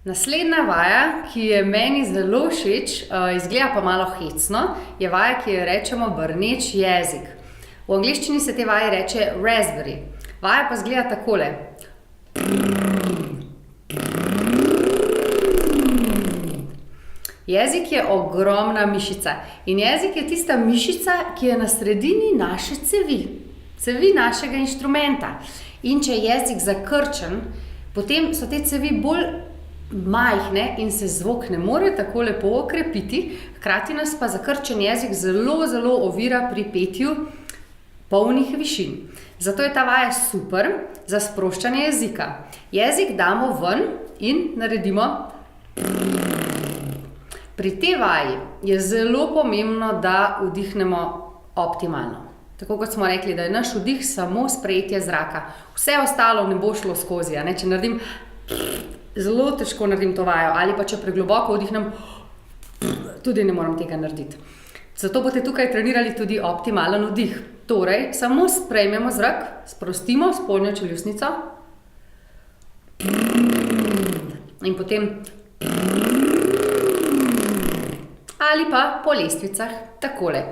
Naslednja vaja, ki je meni zelo všeč, izgleda pa malo hecno, je vaja, ki jo rečemo brneč jezik. V angleščini se te vaje reče raspberry. Vaja pa izgleda takole. Jezik je ogromna mišica in jezik je tista mišica, ki je na sredini naše cevi našega inštrumenta. In če je jezik zakrčen, potem so te cevi bolj majhne in se zvok ne more tako lepo okrepiti, hkrati nas pa zakrčen jezik zelo ovira pri petju polnih višin. Zato je ta vaja super za sproščanje jezika. Jezik damo ven in naredimo. Pri tej vaji je zelo pomembno, da vdihnemo optimalno. Tako kot smo rekli, da je naš vdih samo sprejetje zraka. Vse ostalo ne bo šlo skozi, a ne? Če naredim, zelo težko naredim to vajo. Ali pa če pregloboko vdihnem, tudi ne morem tega narediti. Zato boste tukaj trenirali tudi optimalen vdih. Torej, samo sprejmemo zrak, sprostimo spodnjo čeljustnico in potem ali pa po lestvicah takole.